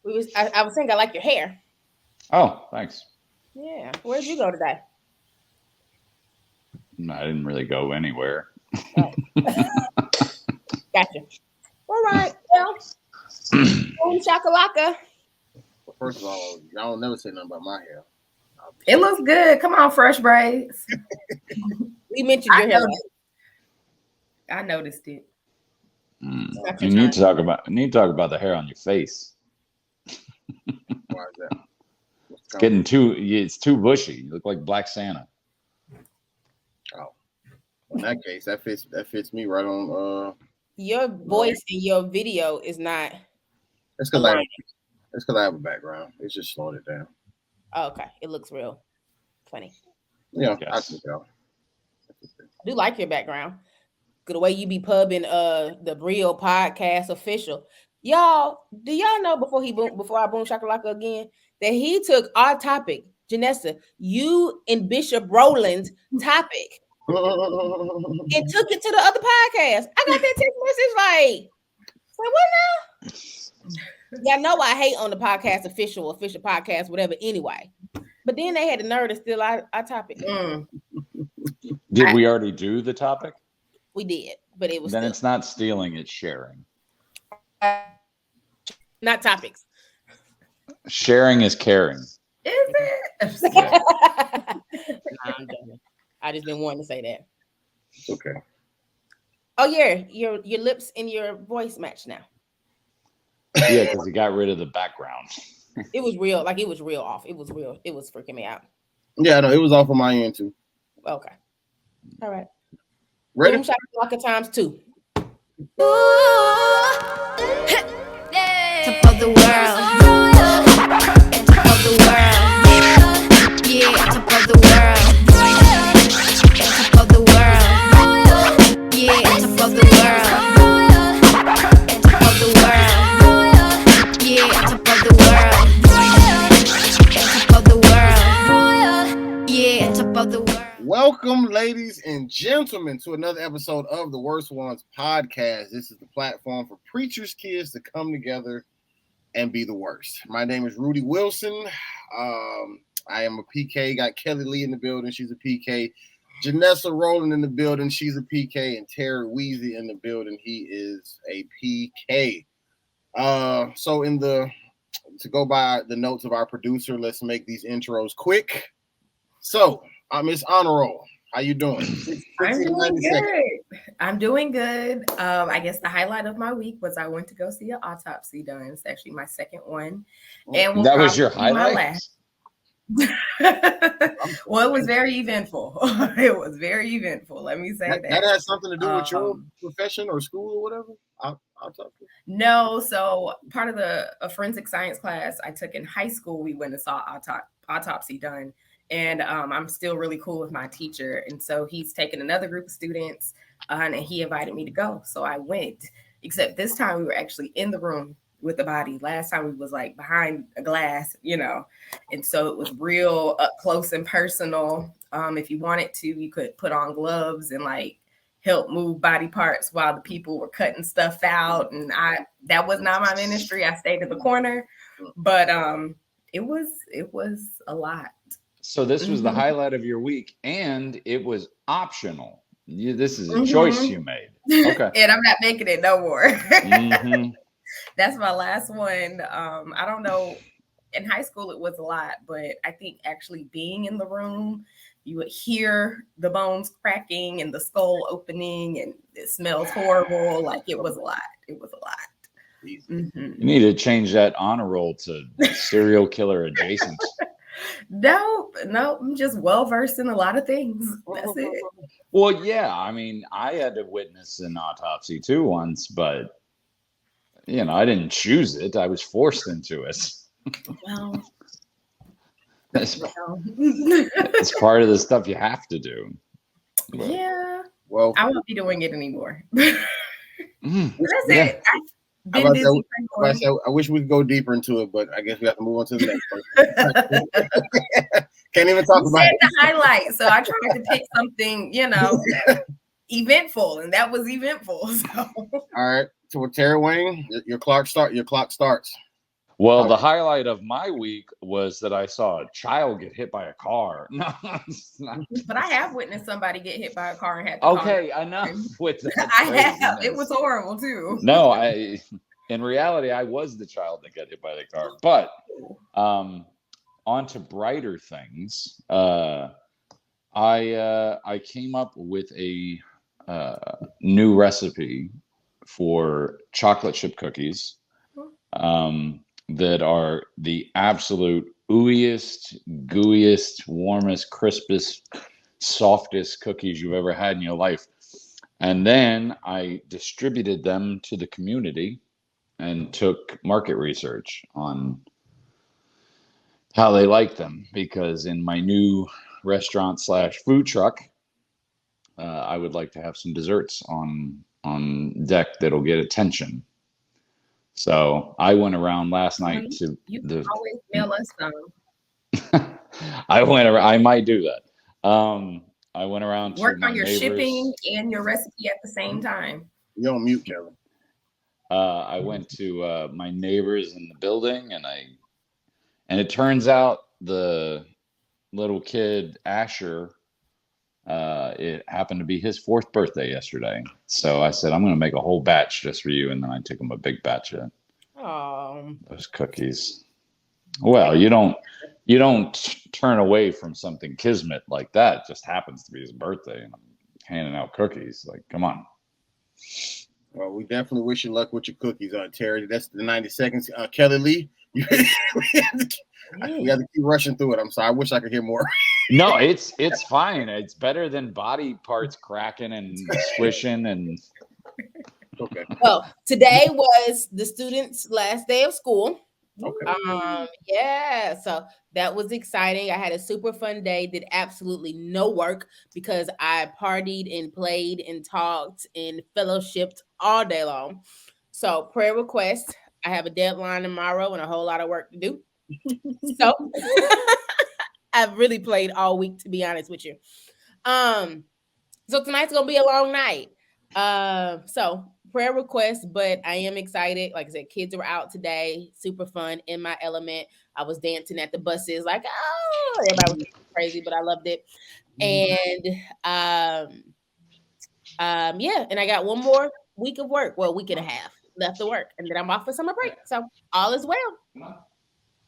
I was saying I like your hair. Oh, thanks. Yeah. Where'd you go today? I didn't really go anywhere. Oh. Gotcha. All right. Well, boom shakalaka. Well, first of all, y'all don't never say nothing about my hair. It looks good. Come on, fresh braids. We mentioned your hair. I noticed it. You need to talk about the hair on your face. Why is that? It's too bushy. You look like Black Santa. Oh, in that case, that fits me right on. Your voice in your video is not. It's because I have a background. It's just slowing it down. Oh, okay, it looks real funny. Yeah, Yes. I can tell. I do like your background. The way you be pubbing the real podcast official. Y'all, do y'all know before I boom shakalaka again that he took our topic, Janessa, you and Bishop Rowland's topic, and took it to the other podcast. I got that text message like what now? Y'all know I hate on the podcast official podcast, whatever. Anyway, but then they had the nerve to steal our topic. Did we already do the topic? We did, but it was then it's not stealing; it's sharing. Not topics. Sharing is caring. Is it? I just didn't want to say that. Okay. Oh yeah, your lips and your voice match now. Yeah, because he got rid of the background. It was real, like it was real off. It was real. It was freaking me out. Yeah, no, it was off on my end too. Okay. All right. Ready? Boom shakalaka times 2. Top of the world. Top of the world. Yeah, top of the world. Top of the world. Yeah, top of the world. Top of the world. Yeah, top of the world. Top of the world. Yeah, top of the world. Welcome, ladies and gentlemen, to another episode of the Worst Ones podcast. This is the platform for preachers' kids to come together and be the worst. My name is Rudy Wilson. I am a PK. Got Kellie Lee in the building. She's a PK. Janessa Rowland in the building. She's a PK. And Terry Weezy in the building. He is a PK. So to go by the notes of our producer, let's make these intros quick. So, Miss Honor Roll, how you doing? I'm doing good. I guess the highlight of my week was I went to go see an autopsy done. It's actually my second one. And that was your highlight? Well, it was very eventful. It was very eventful. Let me say that. That has something to do with your profession or school or whatever? Autopsy? No. So part of a forensic science class I took in high school, we went and saw autopsy done. And I'm still really cool with my teacher. And so he's taken another group of students and he invited me to go. So I went, except this time we were actually in the room with the body. Last time we was like behind a glass, and so it was real up close and personal. If you wanted to, you could put on gloves and like help move body parts while the people were cutting stuff out. And that was not my ministry. I stayed in the corner, but it was a lot. So this was the highlight of your week, and it was optional. This is a choice you made. Okay. And I'm not making it no more. That's my last one. I don't know. In high school, it was a lot, but I think actually being in the room, you would hear the bones cracking and the skull opening, and it smells horrible. Like it was a lot. It was a lot. You need to change that honor roll to serial killer adjacent. No, I'm just well versed in a lot of things. That's it. Well, yeah, I mean, I had to witness an autopsy too once, but I didn't choose it. I was forced into it. Well, that's part of the stuff you have to do. But, yeah. Well, I won't be doing it anymore. That's it. I wish we could go deeper into it, but I guess we have to move on to the next person. Can't even talk about it. The highlight. So I tried to pick something, eventful, and that was eventful. So. All right. So with Terry Wayne, your clock starts. Well, the highlight of my week was that I saw a child get hit by a car. No, it's not. But I have witnessed somebody get hit by a car and had to call Okay, enough with that. I have. craziness. It was horrible too. No, in reality, I was the child that got hit by the car. But on to brighter things. I came up with a new recipe for chocolate chip cookies that are the absolute ooeyest, gooeyest, warmest, crispest, softest cookies you've ever had in your life. And then I distributed them to the community and took market research on how they like them, because in my new restaurant / food truck, I would like to have some desserts on deck that'll get attention. So I went around last night to you can always mail us some. I might do that. I went around work to on your neighbors. shipping and your recipe at the same time. You're on mute, Kellie. I went to my neighbors in the building, and it turns out the little kid Asher, it happened to be his 4th birthday yesterday. So I said, I'm going to make a whole batch just for you, and then I took him a big batch of those cookies. Well, you don't turn away from something kismet like that. It just happens to be his birthday, and I'm handing out cookies. Like, come on. Well, we definitely wish you luck with your cookies, Terry. That's the 90 seconds. Kellie Lee, we have to keep rushing through it. I'm sorry. I wish I could hear more. No, it's fine. It's better than body parts cracking and squishing and. Okay. Well, today was the students' last day of school. Okay. Yeah, so that was exciting. I had a super fun day, did absolutely no work because I partied and played and talked and fellowshipped all day long. So prayer request, I have a deadline tomorrow and a whole lot of work to do. So I've really played all week, to be honest with you. So tonight's gonna be a long night. So prayer request, but I am excited. Like I said, kids were out today, super fun, in my element. I was dancing at the buses, like, oh, everybody was crazy, but I loved it. And yeah, and I got one more week of work, well, week and a half left to work, and then I'm off for summer break. So all is well.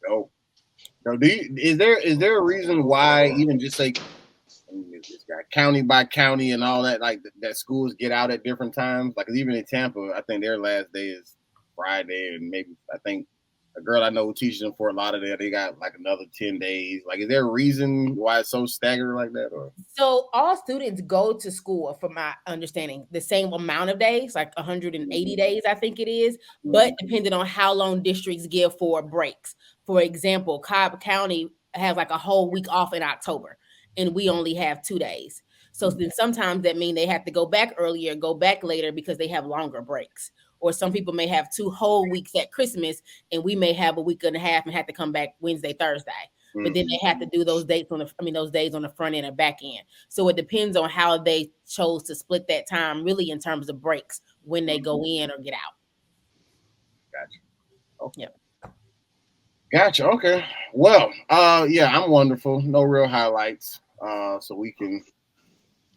No. Is there a reason why, even just say county by county and all that, like that schools get out at different times? Like even in Tampa, I think their last day is Friday, and maybe I think a girl I know who teaches in Fort Lauderdale, they got like another 10 days. Like, is there a reason why it's so staggered like that? Or so all students go to school, from my understanding, the same amount of days, like 180 days, I think it is, but depending on how long districts give for breaks. For example, Cobb County has like a whole week off in October, and we only have 2 days. So then sometimes that means they have to go back earlier, go back later because they have longer breaks. Or some people may have 2 whole weeks at Christmas, and we may have a week and a half and have to come back Wednesday, Thursday. But then they have to do those days on those days on the front end and back end. So it depends on how they chose to split that time, really, in terms of breaks when they go in or get out. Gotcha. Okay. Yep. Gotcha. Okay. Well, yeah, I'm wonderful. No real highlights. So we can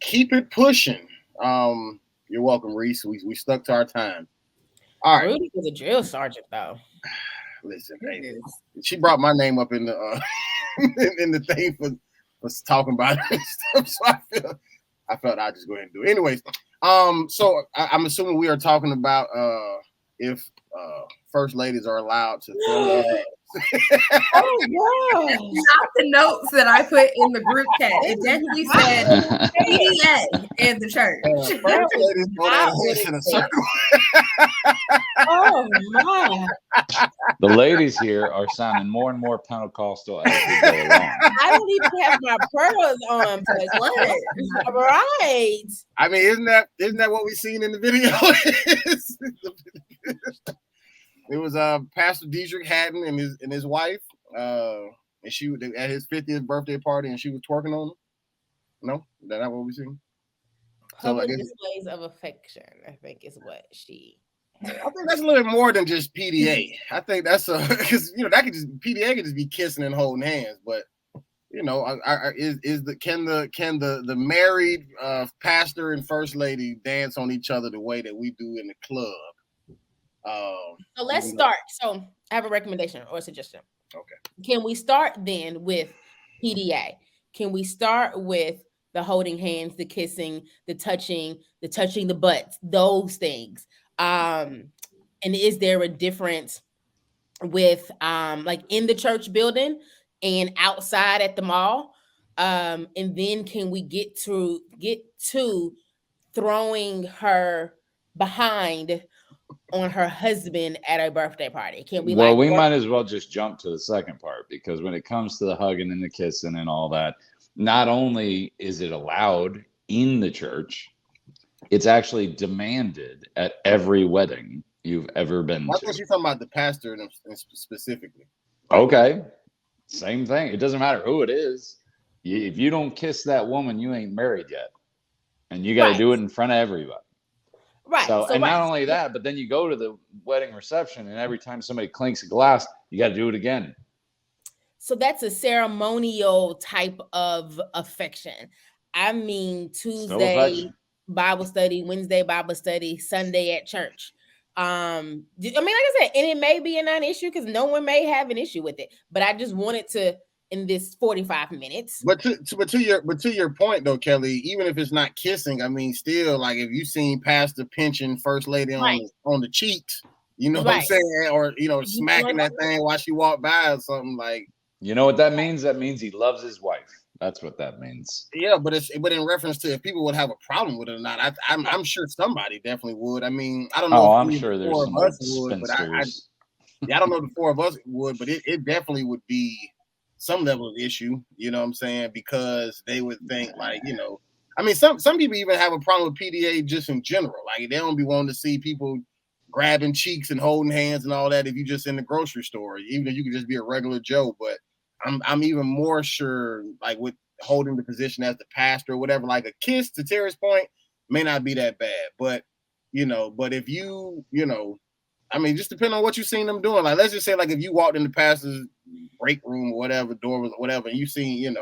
keep it pushing. You're welcome, Reese. We stuck to our time. All right. Rudy was a drill sergeant, though. Listen, hey, she brought my name up in the in the thing for talking about it and stuff. So I felt I'd just go ahead and do it. Anyways, so I'm assuming we are talking about if first ladies are allowed to throw Oh, yeah. Not the notes that I put in the group chat. It definitely said PDA in the church. First ladies throw their hands in a circle. Oh my! The ladies here are sounding more and more Pentecostal as we go along. I don't even have my pearls on, but what? All right. I mean, isn't that what we seen in the video? It was Pastor Deitrick Haddon and his wife, and she at his 50th birthday party, and she was twerking on him. No, is that not what we seen? Public displays of affection, I think, is what she I think that's a little bit more than just PDA. I think that's because that could just PDA could just be kissing and holding hands, but can the married pastor and first lady dance on each other the way that we do in the club? So let's start. So I have a recommendation or a suggestion. Okay. Can we start then with PDA? Can we start with the holding hands, the kissing, the touching the butts, those things? And is there a difference with like in the church building and outside at the mall? And then can we get to throwing her behind on her husband at a birthday party? Can we Well, we might as well just jump to the second part, because when it comes to the hugging and the kissing and all that, not only is it allowed in the church, it's actually demanded at every wedding you've ever been to. I thought you're talking about the pastor specifically. Okay. Same thing. It doesn't matter who it is. If you don't kiss that woman, you ain't married yet. And you got to do it in front of everybody. Right. So not only that, but then you go to the wedding reception, and every time somebody clinks a glass, you got to do it again. So that's ceremonial type of affection. I mean, Tuesday Bible study, Wednesday Bible study, Sunday at church. I mean, like I said, and it may be a non-issue because no one may have an issue with it. But I just wanted to, in this 45 minutes. But to your point though, Kelly, even if it's not kissing, I mean, still, like if you seen Pastor pinching First Lady on the cheeks, what I'm saying, or smacking that thing while she walked by or something, like. You know what that means? That means he loves his wife. That's what that means. Yeah, but in reference to if people would have a problem with it or not, I'm sure somebody definitely would. I mean, I don't know. Oh, I'm sure there's some would, but I don't know if the four of us would, but it definitely would be some level of issue. You know what I'm saying? Because they would think like, I mean, some people even have a problem with PDA just in general. Like they don't be wanting to see people grabbing cheeks and holding hands and all that if you just in the grocery store, even if you could just be a regular Joe. But I'm even more sure, like with holding the position as the pastor or whatever, like a kiss, to Terry's point, may not be that bad. But but if I mean, just depending on what you've seen them doing. Like, let's just say, like, if you walked in the pastor's break room or whatever, door was whatever, and you seen,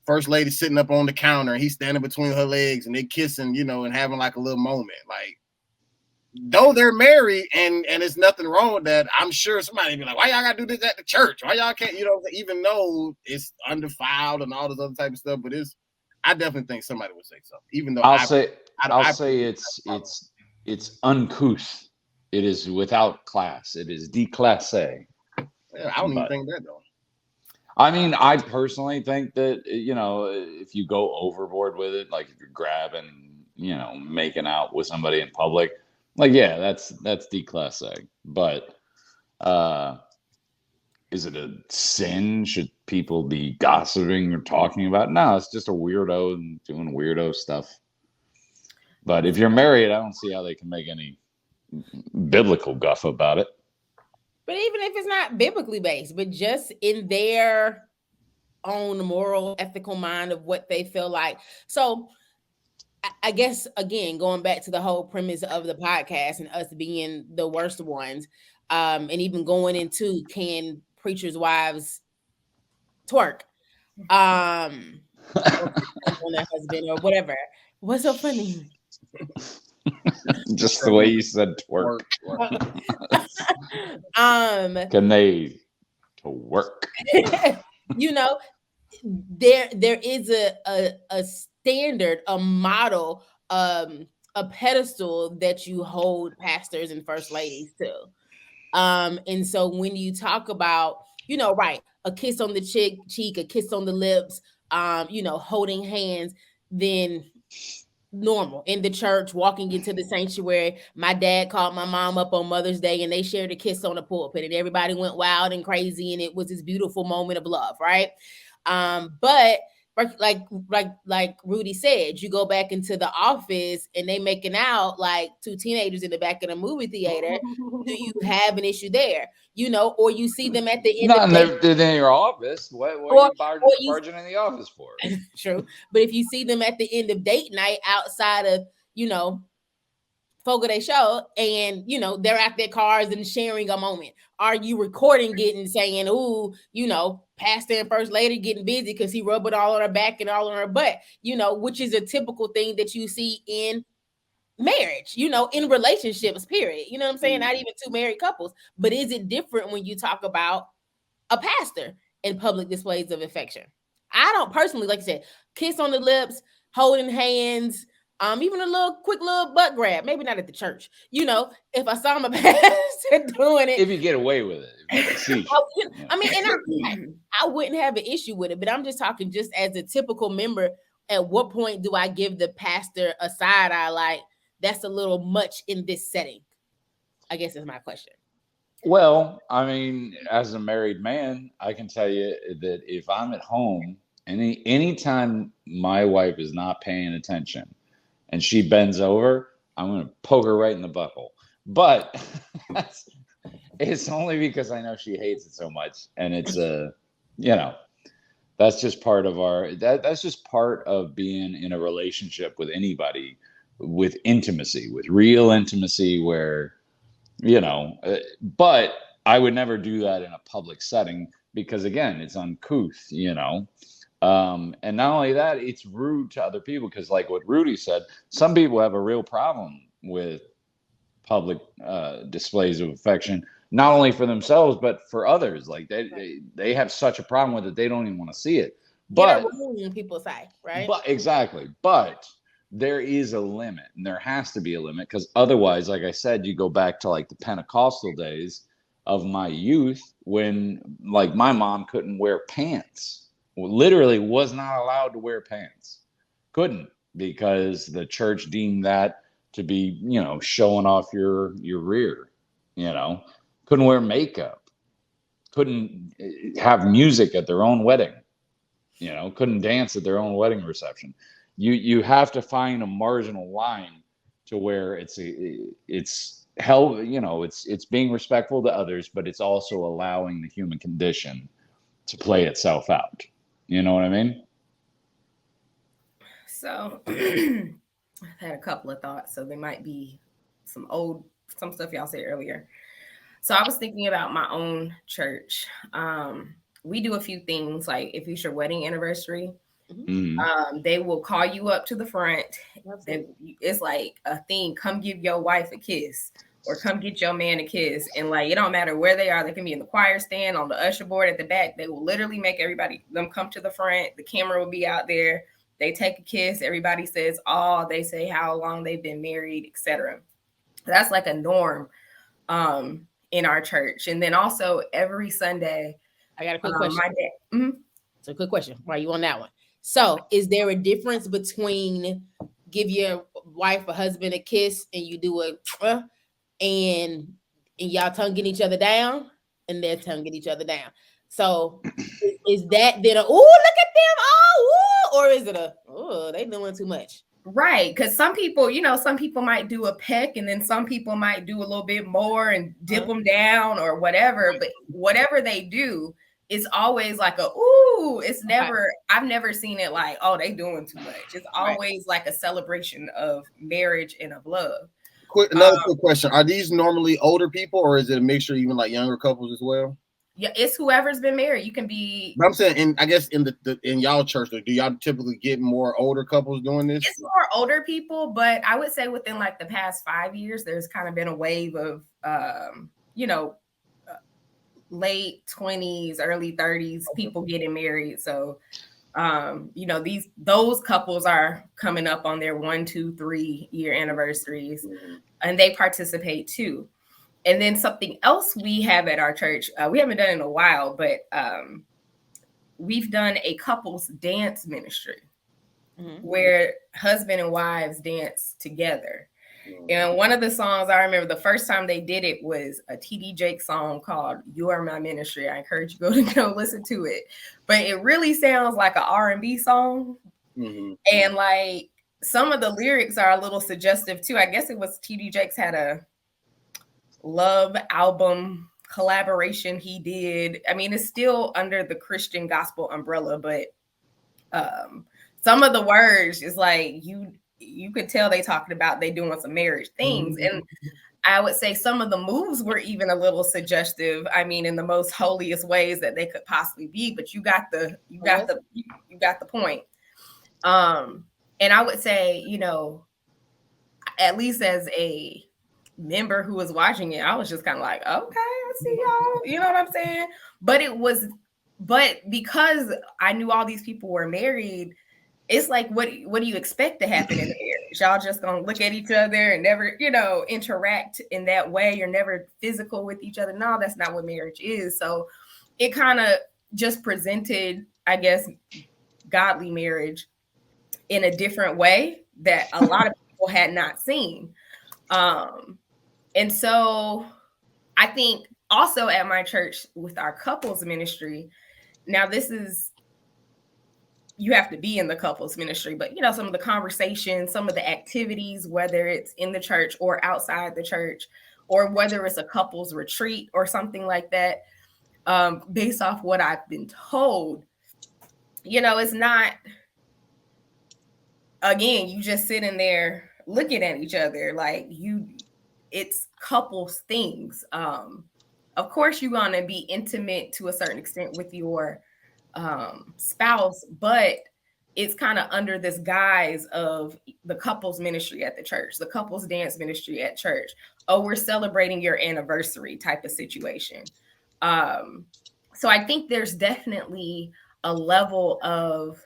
First Lady sitting up on the counter and he's standing between her legs and they kissing, and having like a little moment, like. Though they're married and it's nothing wrong with that, I'm sure somebody be like, why y'all gotta do this at the church? Why y'all can't, even though it's undefiled and all this other type of stuff, but I definitely think somebody would say so. Even though I'll say it's uncouth. It is without class. It is déclassé. Yeah, I don't even think that though. I mean, I personally think that, if you go overboard with it, like if you're grabbing, making out with somebody in public, like, yeah, that's déclassé. But is it a sin? Should people be gossiping or talking about it? No, it's just a weirdo and doing weirdo stuff. But if you're married, I don't see how they can make any biblical guff about it. But even if it's not biblically based, but just in their own moral, ethical mind of what they feel like. So I guess, again, going back to the whole premise of the podcast and us being the worst ones, and even going into can preachers' wives twerk on their husband or whatever. What's so funny? Just the way you said twerk. Can they twerk? There is a standard, a model, a pedestal that you hold pastors and first ladies to. And so when you talk about, a kiss on the cheek, a kiss on the lips, holding hands, then normal in the church, walking into the sanctuary. My dad called my mom up on Mother's Day and they shared a kiss on the pulpit and everybody went wild and crazy and it was this beautiful moment of love, right? But like Rudy said, you go back into the office and they making out like two teenagers in the back of the movie theater. Do you have an issue there? Or you see them at the end of the day. In your office. What are you barging in the office for? True. But if you see them at the end of date night outside of, folk of their show, and you know they're at their cars and sharing a moment. Are you recording it and saying, "Ooh, you know, pastor and first lady getting busy because he rubbed it all on her back and all on her butt," you know, which is a typical thing that you see in marriage, you know, in relationships, period. You know what I'm saying? Not even two married couples. But is it different when you talk about a pastor in public displays of affection? I don't personally, like I said, kiss on the lips, holding hands, even a little quick little butt grab. Maybe not at the church. You know, if I saw my pastor doing it, If you get away with it, if you see, I mean, and I wouldn't have an issue with it. But I'm just talking just as a typical member. At what point do I give the pastor a side eye? Like, that's a little much in this setting, I guess is my question. well, I mean, as a married man, I can tell you that if I'm at home, anytime my wife is not paying attention and she bends over, I'm gonna poke her right in the butthole. But it's only because I know she hates it so much, and it's you know, that's just part of that's just part of being in a relationship with anybody, with intimacy, with real intimacy, where you know, but I would never do that in a public setting because again, it's uncouth, you know. And not only that, it's rude to other people because like what Rudy said, some people have a real problem with public displays of affection, not only for themselves but for others. Like they have such a problem with it, they don't even want to see it. Get a But room, people say, right? but exactly. But there is a limit, and there has to be a limit because otherwise, like I said, you go back to like the Pentecostal days of my youth when like my mom couldn't wear pants. Literally was not allowed to wear pants. Couldn't, because the church deemed that to be, you know, showing off your rear, you know. Couldn't wear makeup. Couldn't have music at their own wedding. You know, couldn't dance at their own wedding reception. You have to find a marginal line to where it's hell, you know, it's being respectful to others, but it's also allowing the human condition to play itself out. You know what I mean? So I've had a couple of thoughts. So there might be some stuff y'all said earlier. So I was thinking about my own church. We do a few things, like if it's your wedding anniversary, they will call you up to the front. It's like a thing, come give your wife a kiss or come get your man a kiss. And like, it don't matter where they are. They can be in the choir stand, on the usher board at the back. They will literally make them come to the front. The camera will be out there. They take a kiss. Everybody says, "Oh," they say how long they've been married, etc. That's like a norm in our church. And then also every Sunday, I got a quick question. My dad. It's a good question. Why you on that one? So, is there a difference between give your wife or husband a kiss and you do a and y'all tonguing each other down and their tonguing each other down? So, is that then a look at them, or is it a they doing too much? Right, because some people might do a peck, and then some people might do a little bit more and dip them down or whatever. But whatever they do, it's always like it's never, I've never seen it like, oh, they doing too much. It's always like a celebration of marriage and of love. Another quick question. Are these normally older people, or is it a mixture even like younger couples as well? Yeah, it's whoever's been married. You can be. But I'm saying, I guess in in y'all church, do y'all typically get more older couples doing this? It's more older people, but I would say within like the past 5 years, there's kind of been a wave of, late 20s, early 30s, people getting married. So, those couples are coming up on their 1, 2, 3 year anniversaries, and they participate too. And then something else we have at our church, we haven't done in a while, but we've done a couples dance ministry where husband and wives dance together. And one of the songs I remember the first time they did it was a T.D. Jakes song called "You Are My Ministry." I encourage you to go listen to it. But it really sounds like an R&B song. And like some of the lyrics are a little suggestive too. I guess it was T.D. Jakes had a love album collaboration he did. I mean, it's still under the Christian gospel umbrella, but some of the words is like, you could tell they talking about they doing some marriage things. And I would say some of the moves were even a little suggestive. I mean, in the most holiest ways that they could possibly be, but you got the point. And I would say, you know, at least as a member who was watching it, I was just kind of like, okay, I see y'all. You know what I'm saying? But because I knew all these people were married, it's like, what do you expect to happen in the marriage? Y'all just gonna look at each other and never, you know, interact in that way. You're never physical with each other. No, that's not what marriage is. So it kind of just presented, I guess, godly marriage in a different way that a lot of people had not seen. And so I think also at my church with our couples ministry, now this is, you have to be in the couples ministry, but you know, some of the conversations, some of the activities, whether it's in the church or outside the church, or whether it's a couples retreat or something like that, based off what I've been told, you know, it's not, again, you just sitting there looking at each other like it's couples things. Of course, you're going to be intimate to a certain extent with your spouse, but it's kind of under this guise of the couples ministry at the church, the couples dance ministry at church. Oh, we're celebrating your anniversary type of situation. So I think there's definitely a level of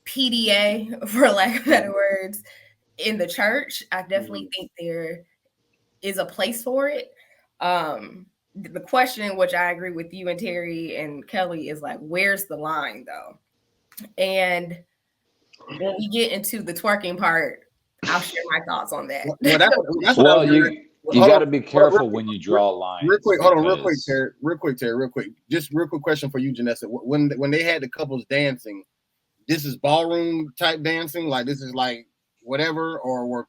PDA, for lack of better words, in the church. I definitely think there is a place for it. The question, which I agree with you and Terry and Kelly, is like, where's the line though? And when we get into the twerking part, I'll share my thoughts on that. Well, you got to be careful when you draw lines. Real quick, hold on, real quick, Terry. Real quick. Just real quick question for you, Janessa. When they had the couples dancing, this is ballroom type dancing? Like this is like whatever, or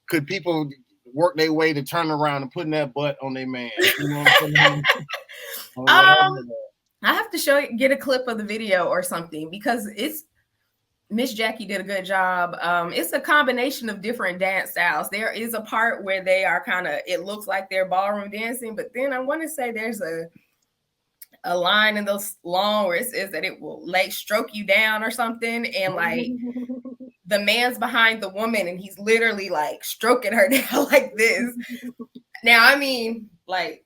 could people work their way to turn around and putting that butt on their man? You know what I'm saying? I have to get a clip of the video or something, because it's Miss Jackie did a good job. It's a combination of different dance styles. There is a part where they are it looks like they're ballroom dancing, but then I want to say there's a line in those long where it says that it will like stroke you down or something, and like the man's behind the woman and he's literally like stroking her down like this. Now, I mean, like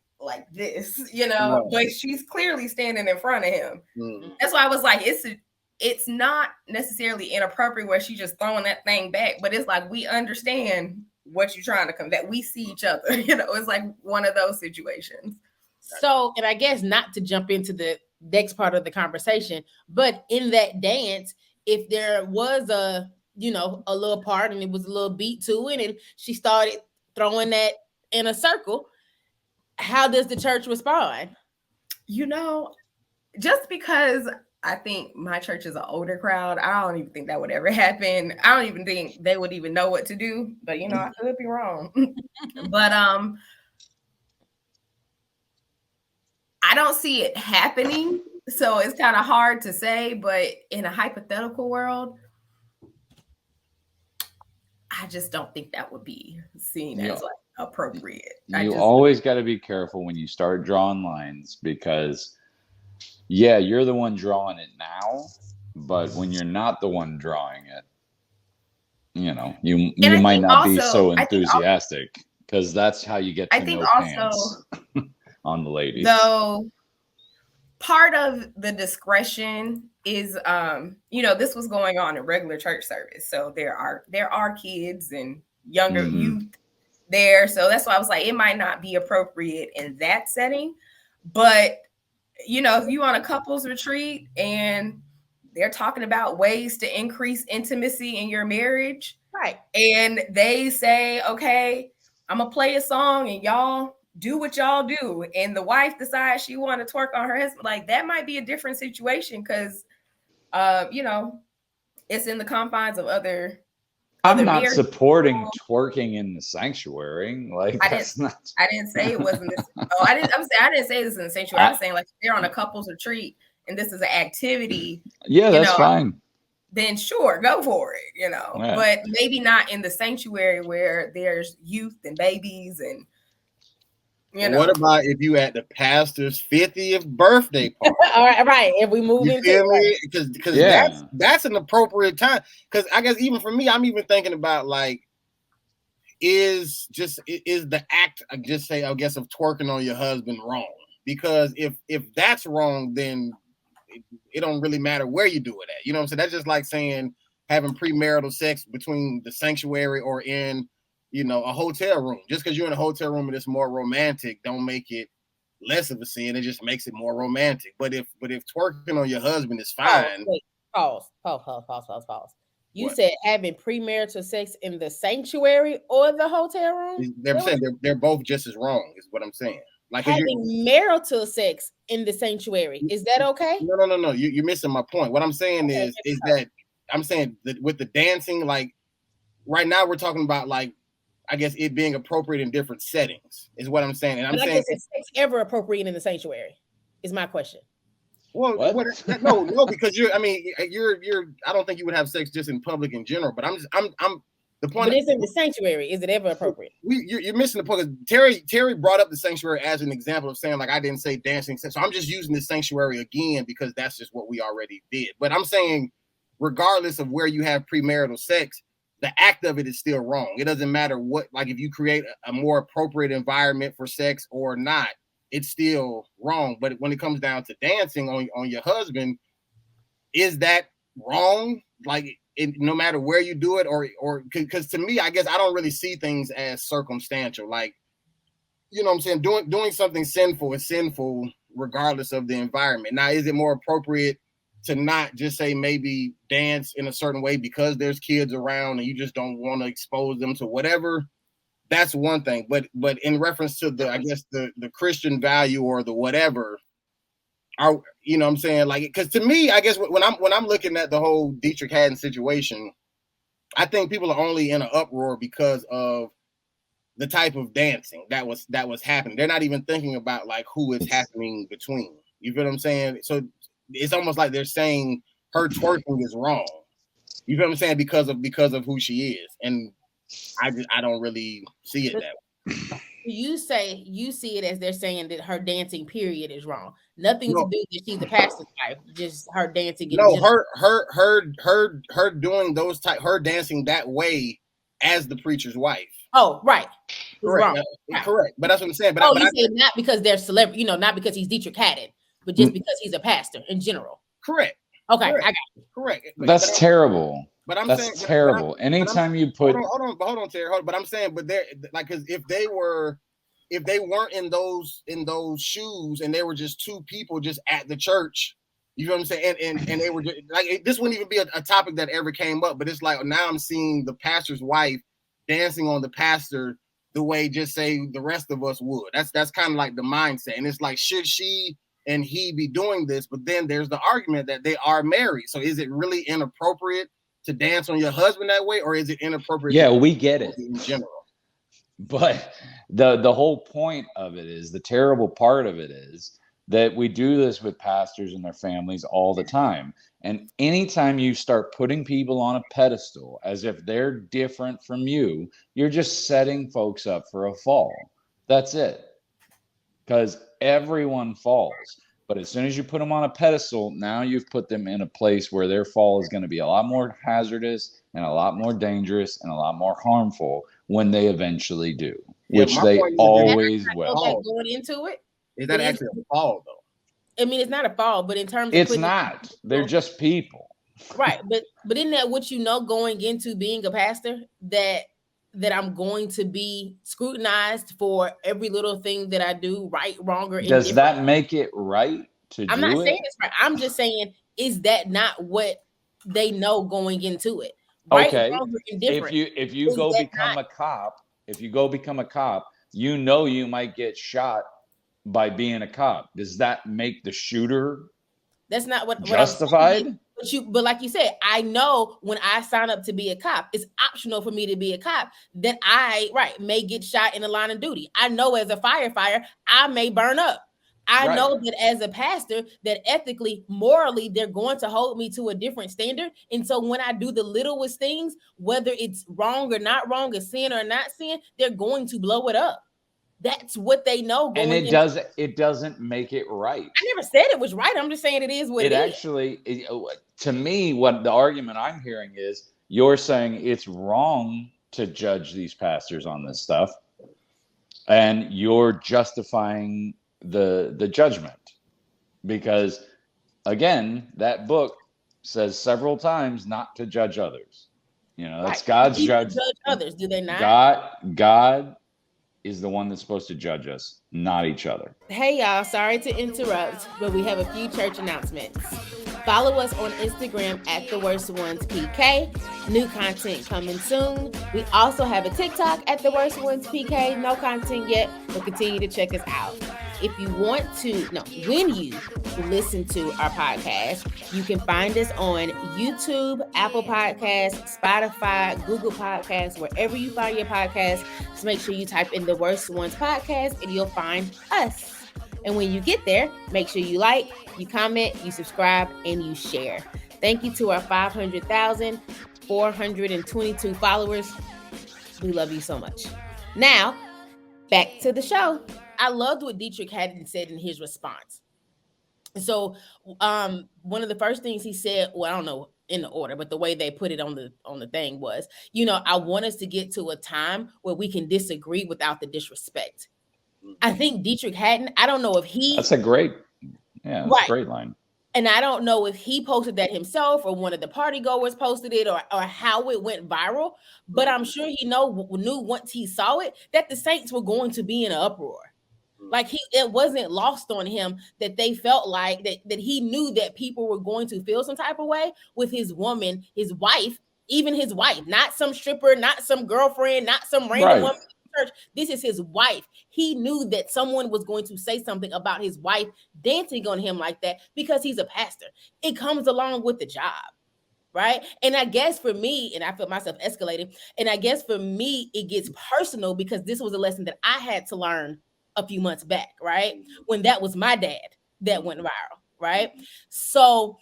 this, you know, but she's clearly standing in front of him. That's why I was like, it's not necessarily inappropriate where she's just throwing that thing back, but it's like, we understand what you're trying to convey. We see each other, you know, it's like one of those situations. So, and I guess not to jump into the next part of the conversation, but in that dance, if there was a little part and it was a little beat to it and she started throwing that in a circle, how does the church respond? You know, just because I think my church is an older crowd, I don't even think that would ever happen. I don't even think they would even know what to do, but you know, I could be wrong. But I don't see it happening, so it's kind of hard to say, but in a hypothetical world, I just don't think that would be seen as like appropriate. You always got to be careful when you start drawing lines, because you're the one drawing it now, but when you're not the one drawing it, you know, you might not be so enthusiastic, because that's how you get to know pants on the ladies. So part of the discretion is, you know, this was going on in regular church service. So there are kids and younger youth there. So that's why I was like, it might not be appropriate in that setting. But, you know, if you on a couples retreat and they're talking about ways to increase intimacy in your marriage, right? And they say, okay, I'm going to play a song and y'all do what y'all do, and the wife decides she want to twerk on her husband, like that might be a different situation, because you know, it's in the confines of other. I'm not supporting twerking in the sanctuary. Like I didn't say it wasn't this. I didn't say this in the sanctuary. I'm saying like they're on a couples retreat and this is an activity. Yeah, that's fine. then sure, go for it, Yeah. but maybe not in the sanctuary where there's youth and babies and, What about if you at the pastor's 50th birthday party? All right. If we move into feel me? it, Because Yeah. that's an appropriate time. Because I guess even for me, I'm even thinking about like, is the act, I guess of twerking on your husband wrong? Because if that's wrong, then it don't really matter where you do it at. You know what I'm saying? That's just like saying having premarital sex between the sanctuary or in, a hotel room. Just because you're in a hotel room and it's more romantic, don't make it less of a sin. It just makes it more romantic. But if twerking on your husband is fine. Pause. You said having premarital sex in the sanctuary or the hotel room? They're saying they're both just as wrong, is what I'm saying. Like having marital sex in the sanctuary, is that okay? No. You're missing my point. What I'm saying is that I'm saying that with the dancing, like right now we're talking about like, I guess it being appropriate in different settings is what I'm saying. And I'm saying, is sex ever appropriate in the sanctuary? Is my question. Well, no, because I don't think you would have sex just in public in general. But I'm the point. But it's in the sanctuary. Is it ever appropriate? You're missing the point. Terry brought up the sanctuary as an example of saying like I didn't say dancing. So I'm just using the sanctuary again because that's just what we already did. But I'm saying, regardless of where you have premarital sex, the act of it is still wrong. It doesn't matter what, like if you create a more appropriate environment for sex or not, it's still wrong. But when it comes down to dancing on your husband, is that wrong? Like no matter where you do it, or because to me, I guess I don't really see things as circumstantial. Like, you know what I'm saying? Doing something sinful is sinful regardless of the environment. Now, is it more appropriate to not just say maybe dance in a certain way because there's kids around and you just don't want to expose them to whatever? That's one thing. But in reference to the, I guess the Christian value or the whatever, you know what I'm saying? Like, because to me, I guess when I'm looking at the whole Deitrick Haddon situation, I think people are only in an uproar because of the type of dancing that was happening. They're not even thinking about like who it's happening between. You feel what I'm saying? So it's almost like they're saying her twerking is wrong. You feel what I'm saying? Because of who she is. And I don't really see it that way. You say you see it as they're saying that her dancing period is wrong. Nothing to do that she's the pastor's wife, just her dancing. No, her doing those type, her dancing that way as the preacher's wife. Oh, right. Correct. Correct. But that's what I'm saying. But you said not because they're celebrity, not because he's Deitrick Haddon, but just because he's a pastor in general. Correct. Okay, correct. I got you. Correct. That's terrible. But I'm that's saying terrible. Anytime you put hold on, Terry. But I'm saying, but they're like, because if they weren't in those shoes and they were just two people just at the church, you know what I'm saying? And they were just, like, this wouldn't even be a topic that ever came up. But it's like now I'm seeing the pastor's wife dancing on the pastor the way just say the rest of us would. That's kind of like the mindset. And it's like, should she and he be doing this? But then there's the argument that they are married. So is it really inappropriate to dance on your husband that way, or is it inappropriate? Yeah, we get it in general. But the whole point of it is, the terrible part of it is that we do this with pastors and their families all the time. And anytime you start putting people on a pedestal as if they're different from you, you're just setting folks up for a fall. That's it. Because everyone falls. But as soon as you put them on a pedestal, now you've put them in a place where their fall is going to be a lot more hazardous and a lot more dangerous and a lot more harmful when they eventually do, which they always will. Going into it, is that actually a fall though? I mean, it's not a fall, but in terms of it's not. They're just people, right? But isn't that what going into being a pastor, that I'm going to be scrutinized for every little thing that I do, right, wrong, or does that make it right to I'm do not it? saying it's right. I'm just saying, is that not what they know going into it? Right, okay. Wrong, or indifferent? If you go become a cop, you might get shot by being a cop. Does that make the shooter that's not what justified? But like you said, I know when I sign up to be a cop, it's optional for me to be a cop, that I may get shot in the line of duty. I know as a firefighter, I may burn up. I Right. know that as a pastor, that ethically, morally, they're going to hold me to a different standard. And so when I do the littlest things, whether it's wrong or not wrong, a sin or not sin, they're going to blow it up. That's what they know And going into. it doesn't make it right. I never said it was right. I'm just saying it is what It it is. actually, to me, what the argument I'm hearing is you're saying it's wrong to judge these pastors on this stuff, and you're justifying the judgment because, again, that book says several times not to judge others. That's Right. God's People judge. judge others, do they not? God is the one that's supposed to judge us, not each other. Hey y'all, sorry to interrupt, but we have a few church announcements. Follow us on Instagram at The Worst Ones PK. New content coming soon. We also have a TikTok at The Worst Ones PK. No content yet, but continue to check us out. If you want to, no, when you listen to our podcast, you can find us on YouTube, Apple Podcasts, Spotify, Google Podcasts, wherever you find your podcast. Just make sure you type in The Worst Ones Podcast and you'll find us. And when you get there, make sure you like, you comment, you subscribe, and you share. Thank you to our 500,422 followers. We love you so much. Now, back to the show. I loved what Deitrick Haddon said in his response. So, one of the first things he said, well, I don't know in the order, but the way they put it on the thing was, I want us to get to a time where we can disagree without the disrespect. I think Deitrick Haddon, I don't know if he... That's a great line. And I don't know if he posted that himself or one of the party goers posted it or how it went viral, but I'm sure he knew once he saw it that the Saints were going to be in an uproar. Like it wasn't lost on him that they felt like that he knew that people were going to feel some type of way with his woman, his wife, even his wife, not some stripper, not some girlfriend, not some random woman in church. This is his wife. He knew that someone was going to say something about his wife dancing on him like that because he's a pastor. It comes along with the job. Right. And I guess for me, and I feel myself escalating, and I guess for me, it gets personal because this was a lesson that I had to learn a few months back, right? When that was my dad that went viral, right? So,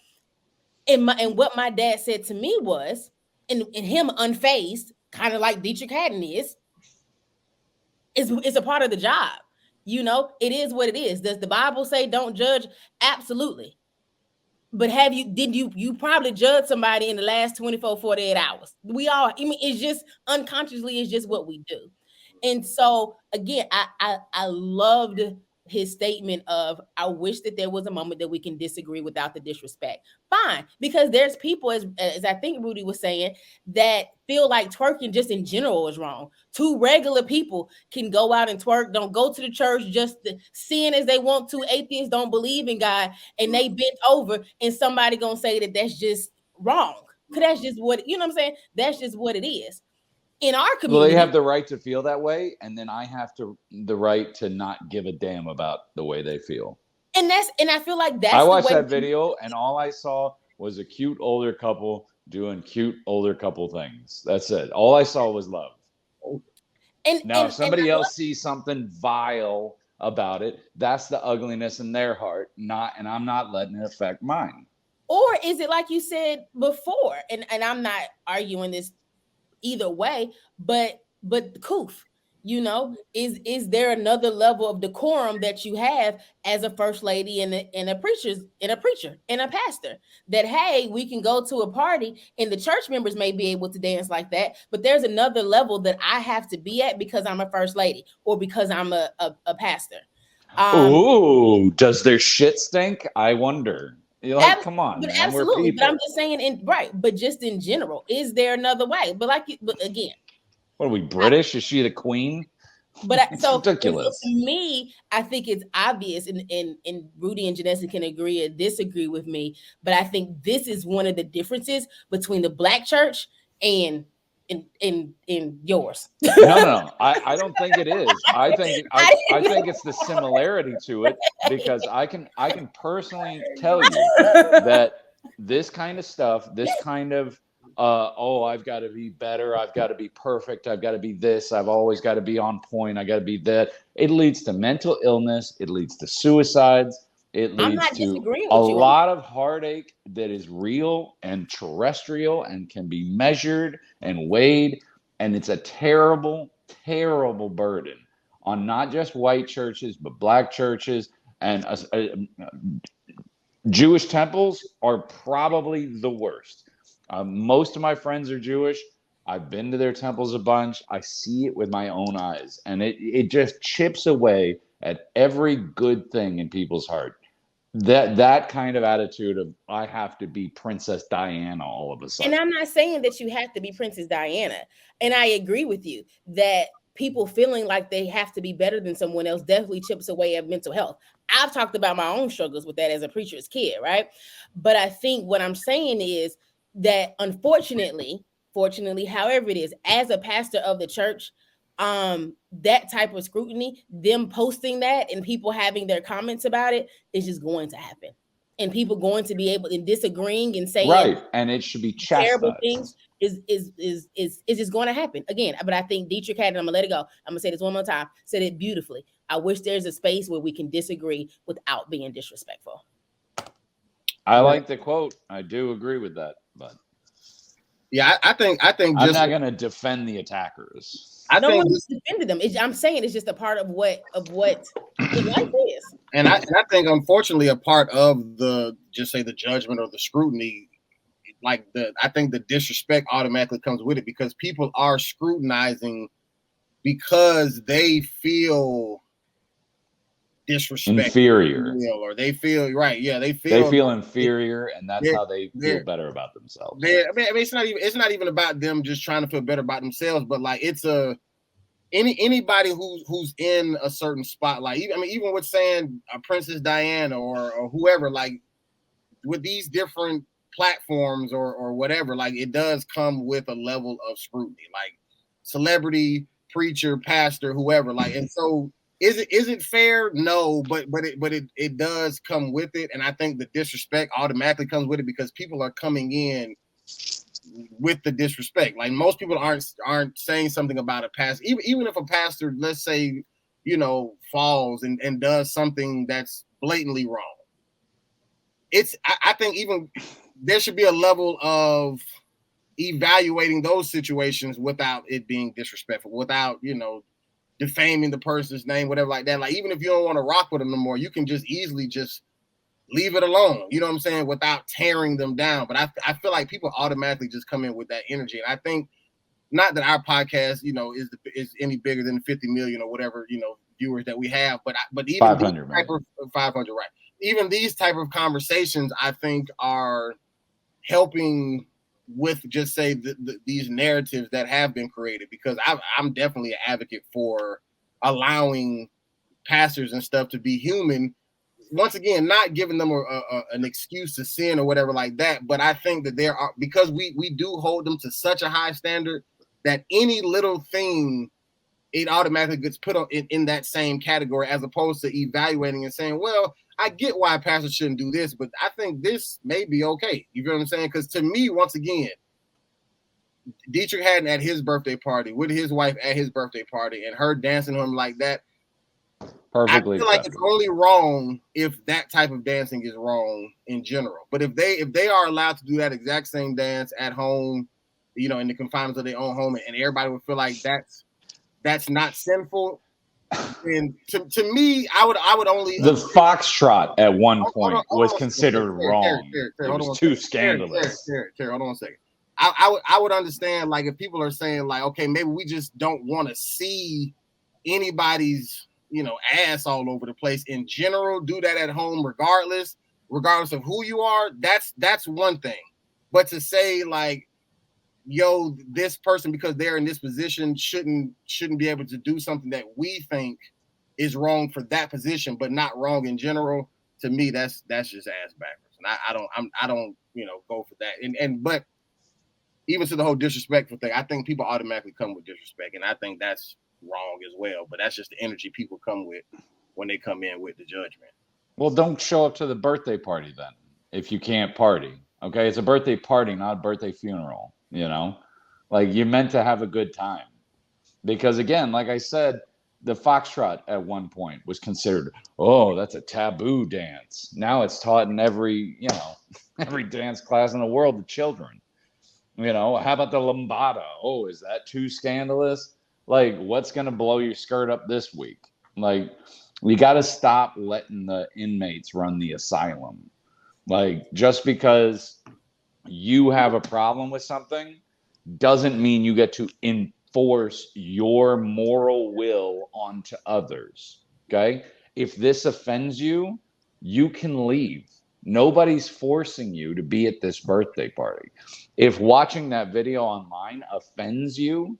and what my dad said to me was, and him unfazed, kind of like Deitrick Haddon is a part of the job. It is what it is. Does the Bible say don't judge? Absolutely. But you probably judged somebody in the last 24, 48 hours. We all, it's just unconsciously, it's just what we do. And so again, I loved his statement of, I wish that there was a moment that we can disagree without the disrespect. Fine, because there's people, as I think Rudy was saying, that feel like twerking just in general is wrong. Two regular people can go out and twerk, don't go to the church, just sin as they want to. Atheists don't believe in God, and they bent over, and somebody gonna say that that's just wrong. Because that's just what, you know what I'm saying? That's just what it is. In our community, well, they have the right to feel that way, and then I have the right to not give a damn about the way they feel. And I feel like that's. I watched that video, and all I saw was a cute older couple doing cute older couple things. That's it. All I saw was love. And now, if somebody else sees something vile about it, that's the ugliness in their heart. And I'm not letting it affect mine. Or is it like you said before? And I'm not arguing this either way, but Koof, is there another level of decorum that you have as a first lady and a preacher and a pastor, that hey, we can go to a party and the church members may be able to dance like that, but there's another level that I have to be at because I'm a first lady or because I'm a pastor. Does their shit stink? I wonder. You're like, come on, man, absolutely. But I'm just saying, but just in general, is there another way? But again, what are we, British? Is she the queen? But so ridiculous. To me, I think it's obvious, and Rudy and Janessa can agree or disagree with me. But I think this is one of the differences between the Black church and yours. No. I don't think it is. I think it's the similarity to it, because I can personally tell you that this kind of stuff, this kind of I've got to be better. I've got to be perfect. I've got to be this. I've always got to be on point. I got to be that. It leads to mental illness. It leads to suicides. It I'm leads not to disagreeing a with you on lot of heartache that is real and terrestrial and can be measured and weighed. And it's a terrible, terrible burden on not just white churches, but black churches. And Jewish temples are probably the worst. Most of my friends are Jewish. I've been to their temples a bunch. I see it with my own eyes, and it just chips away at every good thing in people's heart. That kind of attitude of I have to be Princess Diana all of a And sudden. I'm not saying that you have to be Princess Diana. And I agree with you that people feeling like they have to be better than someone else definitely chips away at mental health. I've talked about my own struggles with that as a preacher's kid, right? But I think what I'm saying is that unfortunately, fortunately, however it is, as a pastor of the church, that type of scrutiny, them posting that and people having their comments about it is just going to happen. And people going to be able and disagreeing and saying Right, and it should be terrible things chastised. is just going to happen again. But I think Deitrick Haddon, I'm gonna let it go. I'm gonna say this one more time. Said it beautifully. I wish there's a space where we can disagree without being disrespectful. I like the quote. I do agree with that, but Yeah, I think I'm just not going to defend the attackers. I No think one just, defended them. I'm saying it's just a part of what life is. and I think unfortunately a part of the just say the judgment or the scrutiny, like I think the disrespect automatically comes with it because people are scrutinizing because they feel disrespect Inferior. or they feel right. Yeah, they feel inferior, and that's how they feel better about themselves. I mean, it's not even about them just trying to feel better about themselves, but like it's anybody who's in a certain spotlight. Even with saying Princess Diana or whoever, like with these different platforms or whatever, like it does come with a level of scrutiny, like celebrity, preacher, pastor, whoever, like, and so. Is it fair? No, but it does come with it, and I think the disrespect automatically comes with it because people are coming in with the disrespect. Like most people aren't saying something about a pastor, even if a pastor, let's say, falls and does something that's blatantly wrong. I think even there should be a level of evaluating those situations without it being disrespectful, without defaming the person's name, whatever like that. Like even if you don't want to rock with them no more, you can just easily just leave it alone. You know what I'm saying? Without tearing them down. But I feel like people automatically just come in with that energy. And I think not that our podcast, is any bigger than 50 million or whatever, viewers that we have, but even 500, type of 500, right? Even these type of conversations, I think, are helping with just say these narratives that have been created, because I'm definitely an advocate for allowing pastors and stuff to be human. Once again, not giving them an excuse to sin or whatever like that, but I think that there are, because we do hold them to such a high standard that any little thing, it automatically gets put in that same category, as opposed to evaluating and saying, well, I get why a pastor shouldn't do this, but I think this may be okay. You know what I'm saying? Because to me, once again, Deitrick Haddon at his birthday party with his wife at his birthday party and her dancing to him like that, perfectly I feel like it's only wrong if that type of dancing is wrong in general. But if they are allowed to do that exact same dance at home, in the confinements of their own home, and everybody would feel like that's not sinful. And to me, I would only the foxtrot at one point was considered wrong. It was too scandalous. Hold on a second. I would understand, like, if people are saying like, okay, maybe we just don't want to see anybody's ass all over the place in general. Do that at home regardless of who you are. That's one thing. But to say like, yo, this person, because they're in this position, shouldn't be able to do something that we think is wrong for that position, but not wrong in general. To me, that's just ass backwards, and I don't go for that. But even to the whole disrespectful thing, I think people automatically come with disrespect, and I think that's wrong as well. But that's just the energy people come with when they come in with the judgment. Well, don't show up to the birthday party then if you can't party. Okay, it's a birthday party, not a birthday funeral. you know? Like, you're meant to have a good time. Because again, like I said, the foxtrot at one point was considered, oh, that's a taboo dance. Now it's taught in every, every dance class in the world to children. How about the lambada? Oh, is that too scandalous? Like, what's going to blow your skirt up this week? Like, we got to stop letting the inmates run the asylum. Like, just because you have a problem with something doesn't mean you get to enforce your moral will onto others. Okay? If this offends you, you can leave. Nobody's forcing you to be at this birthday party. If watching that video online offends you,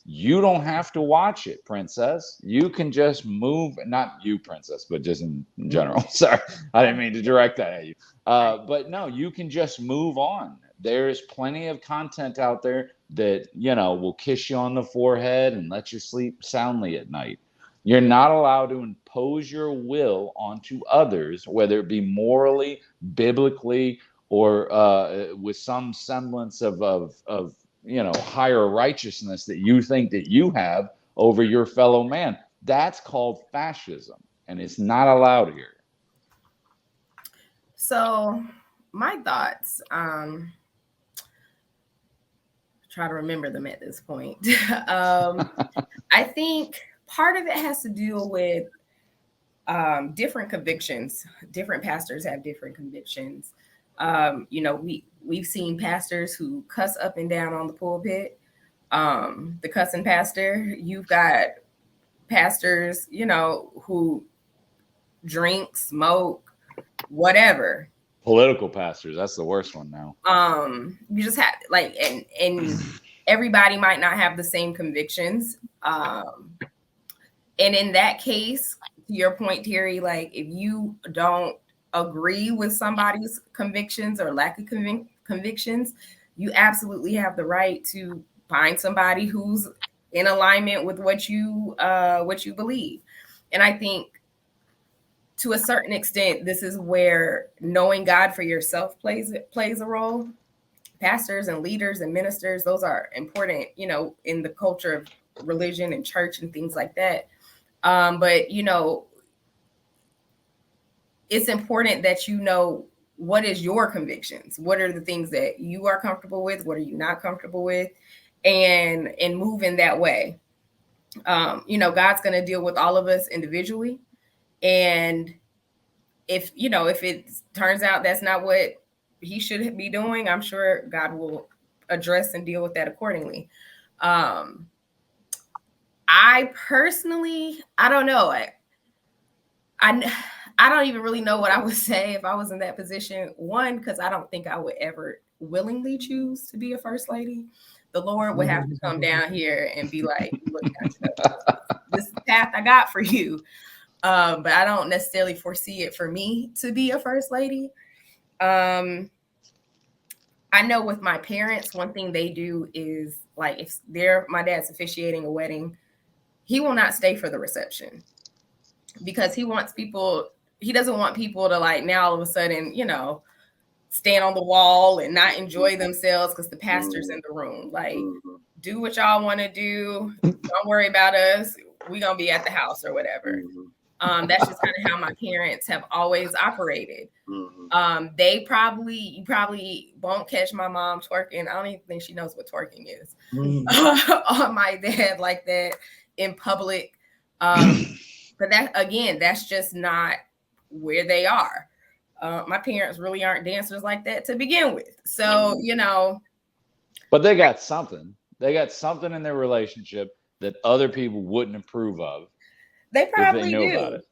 you don't have to watch it, princess. You can just move, not you, princess, but just in general. Sorry, I didn't mean to direct that at you. But no, you can just move on. There's plenty of content out there that, will kiss you on the forehead and let you sleep soundly at night. You're not allowed to impose your will onto others, whether it be morally, biblically, or with some semblance of higher righteousness that you think that you have over your fellow man. That's called fascism, and it's not allowed here. So my thoughts, try to remember them at this point. I think part of it has to do with different convictions. Different pastors have different convictions. We've seen pastors who cuss up and down on the pulpit. The cussing pastor. You've got pastors, who drink, smoke, whatever. Political pastors, that's the worst one now. You just have and everybody might not have the same convictions. And in that case, to your point, Terry, like if you don't agree with somebody's convictions or lack of convictions, you absolutely have the right to find somebody who's in alignment with what you believe. And I think to a certain extent, this is where knowing God for yourself plays a role. Pastors and leaders and ministers, those are important, in the culture of religion and church and things like that. But it's important that you know what is your convictions, what are the things that you are comfortable with, what are you not comfortable with, and move in that way. God's going to deal with all of us individually, and if it turns out that's not what he should be doing, I'm sure God will address and deal with that accordingly. I personally, I don't know. I don't even really know what I would say if I was in that position. One, because I don't think I would ever willingly choose to be a first lady. The Lord would have to come down here and be like, look, this is the path I got for you. But I don't necessarily foresee it for me to be a first lady. I know with my parents, one thing they do is like if my dad's officiating a wedding, he will not stay for the reception because he doesn't want people to like now all of a sudden, stand on the wall and not enjoy themselves because the pastor's in the room. Like, do what y'all want to do. Don't worry about us. We're going to be at the house or whatever. That's just kind of how my parents have always operated. You probably won't catch my mom twerking. I don't even think she knows what twerking is on my dad like that in public. But that's just not where they are. My parents really aren't dancers like that to begin with. So, But they got something. They got something in their relationship that other people wouldn't approve of. They probably if they know do. about it.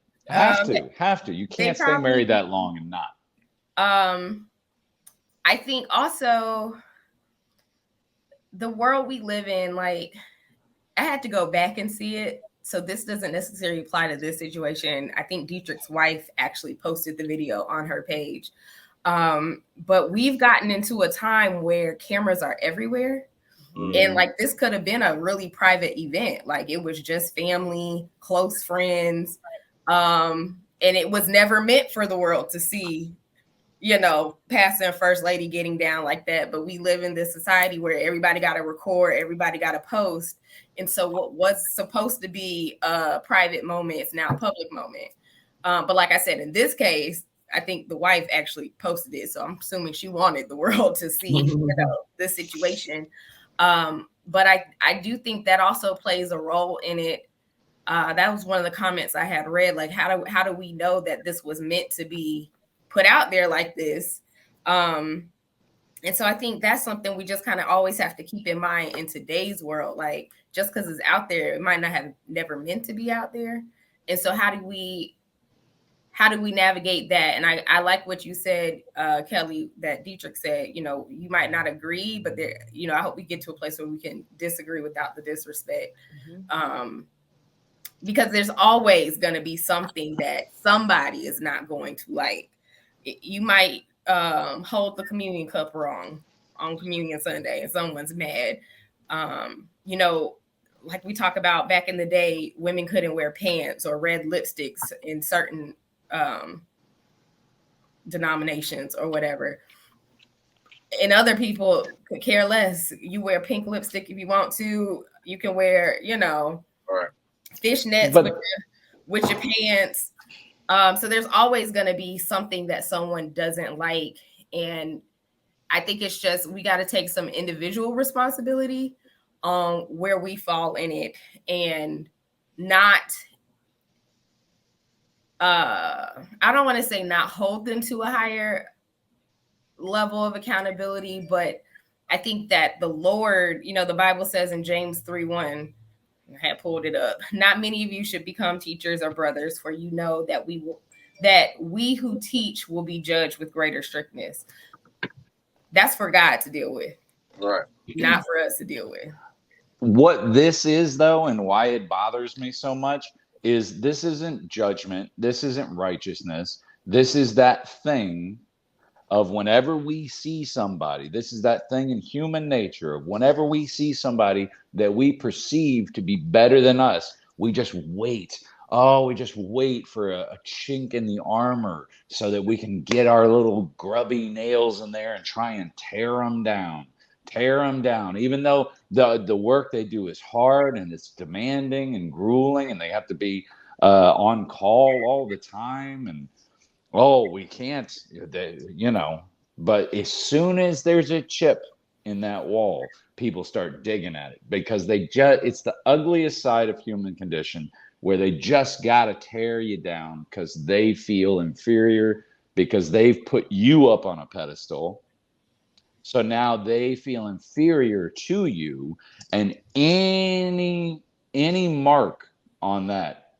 Have to. You can't stay married that long and not. I think also the world we live in, like I had to go back and see it. So this doesn't necessarily apply to this situation. I think Deitrick's wife actually posted the video on her page. But we've gotten into a time where cameras are everywhere. And like this could have been a really private event. Like it was just family, close friends. And it was never meant for the world to see, pastor and first lady getting down like that. But we live in this society where everybody got to record, everybody got to post. And so what was supposed to be a private moment is now a public moment. But like I said, in this case, I think the wife actually posted it. So I'm assuming she wanted the world to see, this situation. But I do think that also plays a role in it. That was one of the comments I had read. Like, how do we know that this was meant to be put out there like this? And so I think that's something we just kind of always have to keep in mind in today's world. Like, just because it's out there, it might not have never meant to be out there. And so how do we navigate that? And I like what you said, Kellie, that Deitrick said, you might not agree, but there, I hope we get to a place where we can disagree without the disrespect. Because there's always going to be something that somebody is not going to like. You might hold the communion cup wrong on Communion Sunday and someone's mad. Like we talk about back in the day, women couldn't wear pants or red lipsticks in certain denominations or whatever. And other people could care less. You wear pink lipstick if you want to. You can wear, Right. fishnets with your pants. So there's always going to be something that someone doesn't like. And I think it's just, we got to take some individual responsibility on where we fall in it, and not, I don't want to say not hold them to a higher level of accountability, but I think that the Lord, the Bible says in James 3:1, I had pulled it up, not many of you should become teachers or brothers, for you know that we who teach will be judged with greater strictness. That's for God to deal with, Right? Not for us to deal with. What this is, though, and why it bothers me so much, is this isn't judgment. This isn't righteousness. This is that thing of whenever we see somebody, this is that thing in human nature of whenever we see somebody that we perceive to be better than us, we just wait. Oh, we just wait for a chink in the armor so that we can get our little grubby nails in there and try and tear them down. Even though the work they do is hard and it's demanding and grueling, and they have to be on call all the time, and we can't, but as soon as there's a chip in that wall, people start digging at it, because it's the ugliest side of human condition, where they just got to tear you down because they feel inferior, because they've put you up on a pedestal. So now they feel inferior to you, and any mark on that,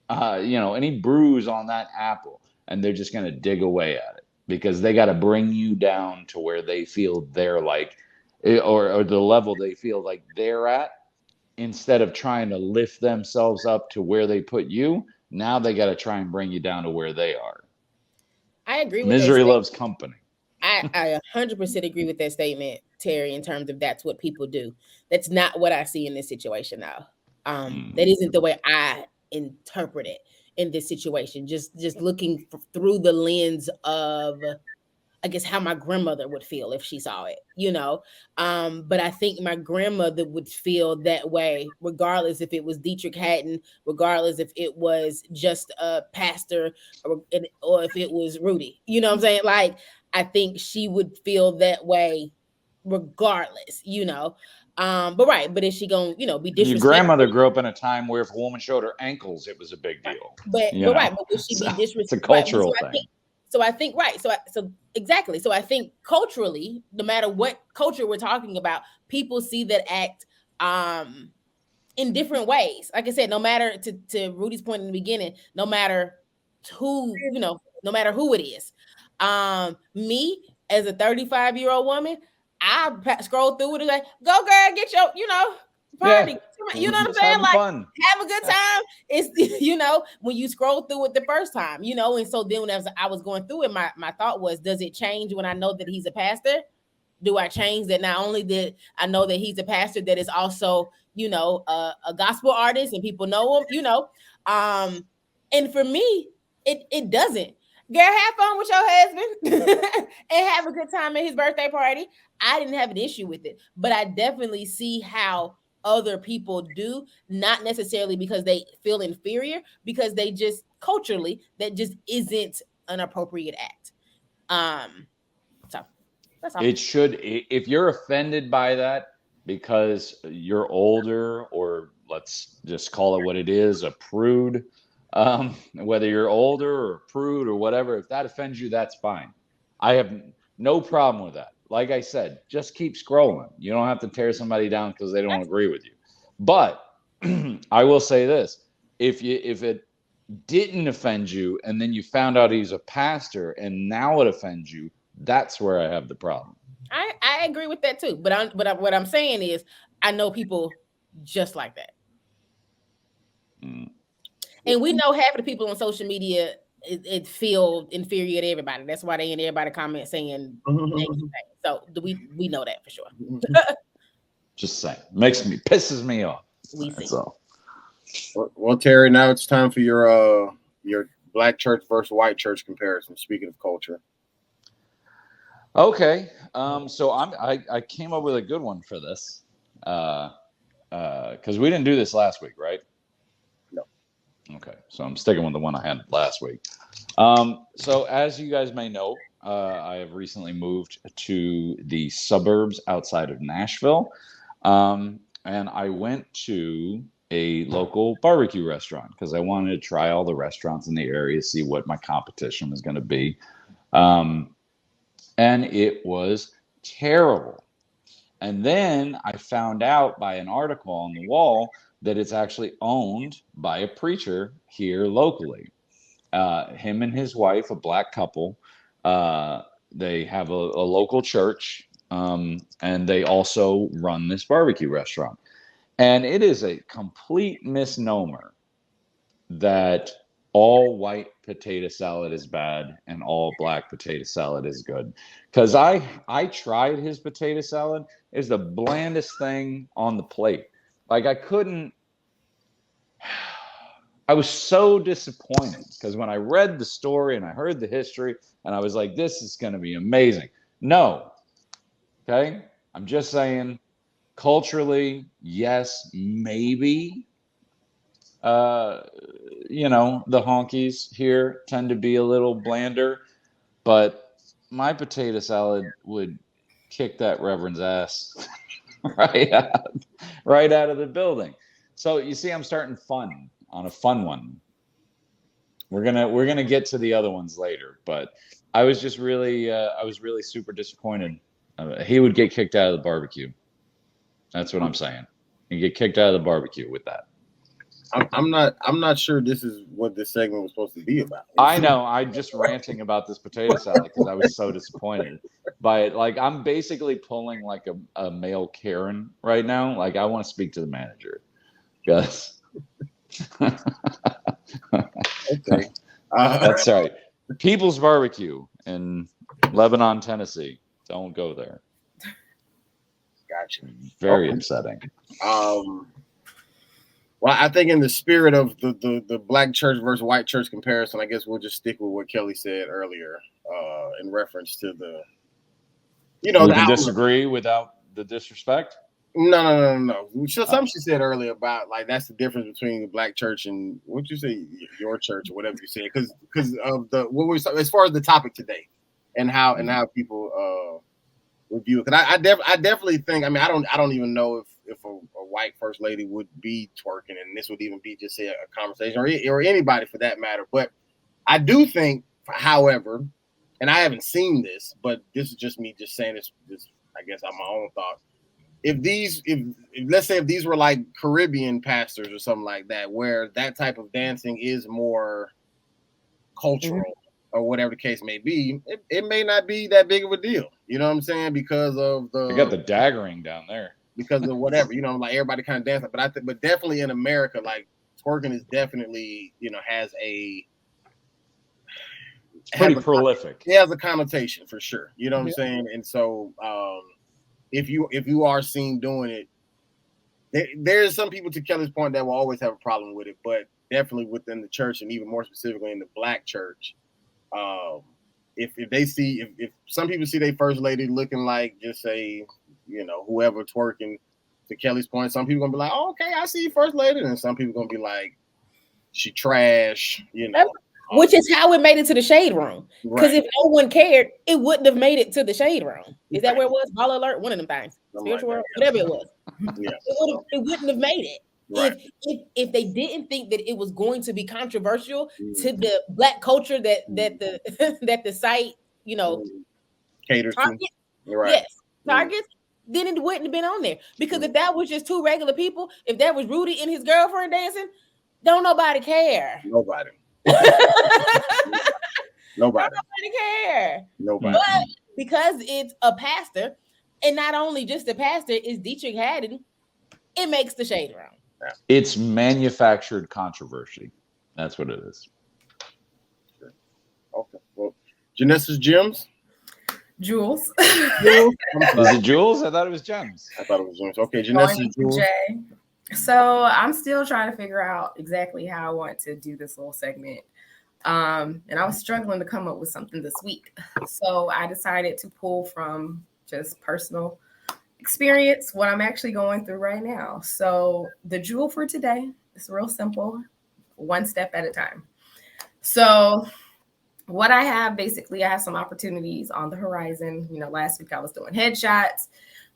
any bruise on that apple, and they're just going to dig away at it, because they got to bring you down to where they feel they're like, or the level they feel like they're at, instead of trying to lift themselves up to where they put you. Now they got to try and bring you down to where they are. I agree with Misery loves company. I 100% agree with that statement, Terry, in terms of that's what people do. That's not what I see in this situation now. That isn't the way I interpret it in this situation. Just looking through the lens of, I guess, how my grandmother would feel if she saw it, but I think my grandmother would feel that way regardless if it was Deitrick Haddon, regardless if it was just a pastor, or if it was Rudy. You know what I'm saying? Like, I think she would feel that way regardless, but is she gonna, be disrespectful? Your grandmother grew up in a time where if a woman showed her ankles, it was a big deal. But would she be disrespectful? It's a cultural thing. So I think, right. So exactly. So I think culturally, no matter what culture we're talking about, people see that act in different ways. Like I said, no matter, to Rudy's point in the beginning, no matter who, no matter who it is. Me as a 35-year-old woman, I scroll through it and like, go girl, get your, party. Yeah. You know what I'm saying? Like, fun. Have a good time. It's, when you scroll through it the first time, and so then as I was going through it, my thought was, does it change when I know that he's a pastor? Do I change that not only that I know that he's a pastor, that is also, a gospel artist and people know him, and for me, it doesn't. Girl, have fun with your husband and have a good time at his birthday party. I didn't have an issue with it, but I definitely see how other people do, not necessarily because they feel inferior, because they just culturally that just isn't an appropriate act. So that's all. It should, if you're offended by that because you're older, or let's just call it what it is, a prude, whether you're older or a prude or whatever, if that offends you, that's fine. I have no problem with that. Like I said, just keep scrolling. You don't have to tear somebody down because they don't agree with you. But I will say this: if it didn't offend you and then you found out he's a pastor and now it offends you, that's where I have the problem. I agree with that too. But what I'm saying is I know people just like that. Mm. And we know half of the people on social media it feel inferior to everybody. That's why they in everybody comment saying so we know that for sure. Just saying, pisses me off. We That's see. all. Well, Terry, now it's time for your black church versus white church comparison. Speaking of culture. Okay. So I came up with a good one for this. Because we didn't do this last week, right? No. Okay. So I'm sticking with the one I had last week. So as you guys may know, I have recently moved to the suburbs outside of Nashville. And I went to a local barbecue restaurant because I wanted to try all the restaurants in the area, see what my competition was going to be. And it was terrible. And then I found out by an article on the wall that it's actually owned by a preacher here locally. Him and his wife, a black couple, they have a local church, and they also run this barbecue restaurant. And it is a complete misnomer that all white potato salad is bad and all black potato salad is good. Because I tried his potato salad. It's the blandest thing on the plate. Like I was so disappointed because when I read the story and I heard the history and I was like, this is going to be amazing. No. Okay. I'm just saying, culturally, yes, maybe. The honkies here tend to be a little blander, but my potato salad would kick that reverend's ass right out of the building. So you see, I'm starting on a fun one. We're gonna get to the other ones later, but I was just really super disappointed. He would get kicked out of the barbecue. That's what I'm saying. He'd get kicked out of the barbecue with that. I'm not sure this is what this segment was supposed to be about. I know. I'm just ranting about this potato salad because I was so disappointed by it. Like, I'm basically pulling like a male Karen right now. Like, I want to speak to the manager. Yes. Okay. That's right. People's Barbecue in Lebanon, Tennessee. Don't go there. Gotcha. Very upsetting. Well, I think in the spirit of the black church versus white church comparison, I guess we'll just stick with what Kellie said earlier in reference to the, we can disagree without the disrespect. No. Something she said earlier about like that's the difference between the black church and what you say, your church or whatever you said, because of the what we as far as the topic today and how people review it. Because I definitely think, I mean, I don't even know if a white first lady would be twerking, and this would even be just say a conversation or anybody for that matter. But I do think, however, and I haven't seen this, but this is just me just saying this I guess on my own thoughts. If let's say if these were like Caribbean pastors or something like that, where that type of dancing is more cultural or whatever the case may be, it may not be that big of a deal. You know what I'm saying? Because of they got the daggering down there. Because of whatever, like everybody kind of dances. But definitely in America, like twerking is definitely, has pretty prolific. It has a connotation for sure. You know what I'm saying? And so if you are seen doing it, there's some people, to Kellie's point, that will always have a problem with it, but definitely within the church and even more specifically in the black church, If they see if some people see their first lady looking like just say, whoever twerking, to Kellie's point, some people gonna be like, oh, okay, I see you first lady, and some people gonna be like, she trash, Which is how it made it to the shade room. Because if no one cared, it wouldn't have made it to the shade room. Is that where it was? Ball alert, one of them things. Spiritual world, whatever it was. Yeah. It wouldn't have made it. Right. If they didn't think that it was going to be controversial to the Black culture that the that the site, caters target, to. Right. Yes, targets, then it wouldn't have been on there. Because if that was just two regular people, if that was Rudy and his girlfriend dancing, don't nobody care. Nobody. Nobody care. Nobody. But because it's a pastor, and not only just a pastor, it's Deitrick Haddon, it makes the shade room. It's manufactured controversy. That's what it is. Okay. Well, Janessa's gems. Jules. Was it Jules? I thought it was Gems. I thought it was Gems. Okay, Janessa's Jules. Jay. So I'm still trying to figure out exactly how I want to do this little segment. And I was struggling to come up with something this week. So I decided to pull from just personal experience what I'm actually going through right now. So the jewel for today is real simple, one step at a time. So what I have, basically, I have some opportunities on the horizon. Last week I was doing headshots,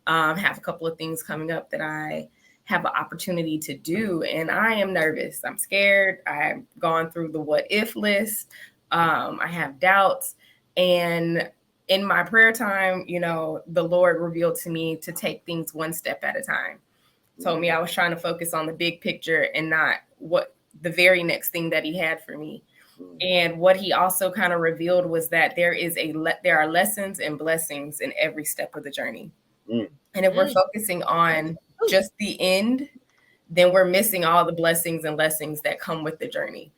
have a couple of things coming up that I have an opportunity to do, and I am nervous. I'm scared. I've gone through the what if list. I have doubts, and in my prayer time, the Lord revealed to me to take things one step at a time. Told me I was trying to focus on the big picture and not what the very next thing that he had for me. And what he also kind of revealed was that there are lessons and blessings in every step of the journey. And if we're focusing on just the end, then we're missing all the blessings and lessons that come with the journey.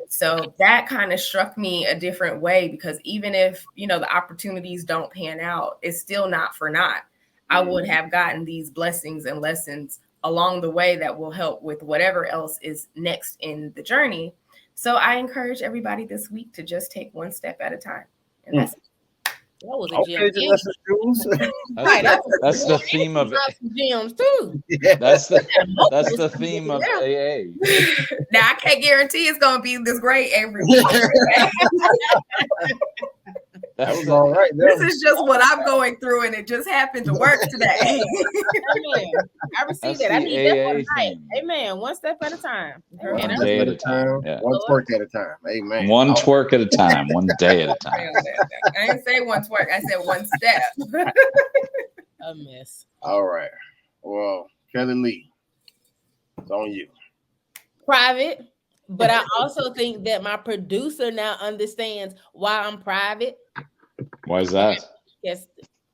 So that kind of struck me a different way, because even if, the opportunities don't pan out, it's still not for naught. I would have gotten these blessings and lessons along the way that will help with whatever else is next in the journey. So I encourage everybody this week to just take one step at a time. And that's That was a Okay, gem. Janessa's Jules. That's the theme of it. Gems too. That's the theme of AA. Now I can't guarantee it's gonna be this great every week. That was all right. This is just what I'm going through, and it just happened to work today. Amen. I received that. I need that for tonight. Amen. One step at a time. One Amen. day at a time. Yeah. One twerk at a time. Amen. One twerk at a time. One day at a time. I didn't say one twerk. I said one step. A miss. All right. Well, Kellie Lee, it's on you. Private. But I also think that my producer now understands why I'm private. Why is that? Yes,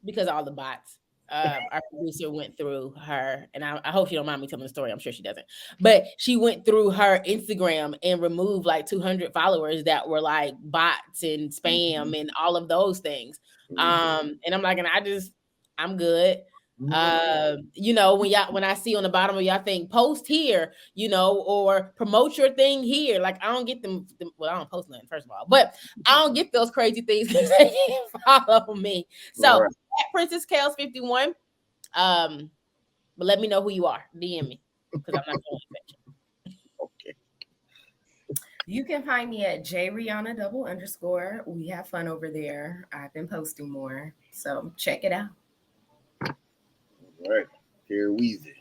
because all the bots. Our producer went through her, and I hope she don't mind me telling the story. I'm sure she doesn't. But she went through her Instagram and removed like 200 followers that were like bots and spam and all of those things. And I'm like, and I'm good. When I see on the bottom of y'all thing, post here, or promote your thing here. Like I don't get them. Well, I don't post nothing, first of all, but I don't get those crazy things because they follow me. So at Princess Kels 51, but let me know who you are. DM me because I'm not going to Okay. You can find me at jrihanna_. We have fun over there. I've been posting more, so check it out. All right. Here, Weezy.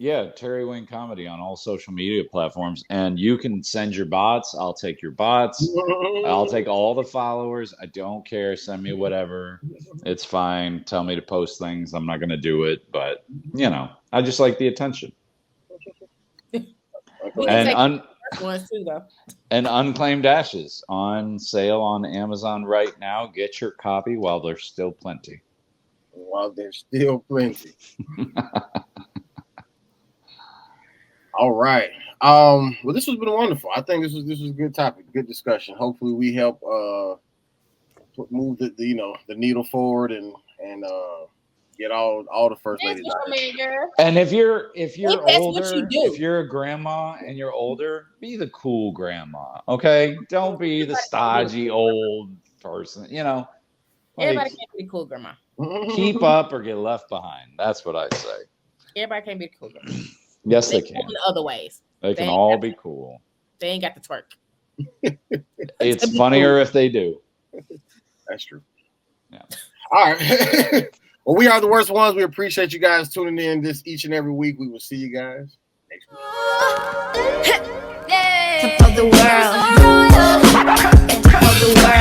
Yeah, Terry Wayne Comedy on all social media platforms. And you can send your bots. I'll take your bots. I'll take all the followers. I don't care. Send me whatever. It's fine. Tell me to post things. I'm not going to do it. But, I just like the attention. And Unclaimed Ashes on sale on Amazon right now. Get your copy while there's still plenty. While there's still plenty. All right. Well, this has been wonderful. I think this was a good topic, good discussion. Hopefully, we help move the needle forward and Get all the first ladies out here. Girl. And if you're If that's what older, you do. if you're a grandma and you're older, be the cool grandma. Okay, don't be the stodgy old person. You know, Everybody like, can't be the cool grandma. keep up or get left behind. That's what I say. Everybody can't be the cool grandma. Yes, they Cool can. in other ways. They can all be cool. They ain't got the twerk. It's funnier if they do. That's true. Yeah. All right. Well, we are the worst ones. We appreciate you guys tuning in each and every week. We will see you guys next week. Top of the world. Top of the world.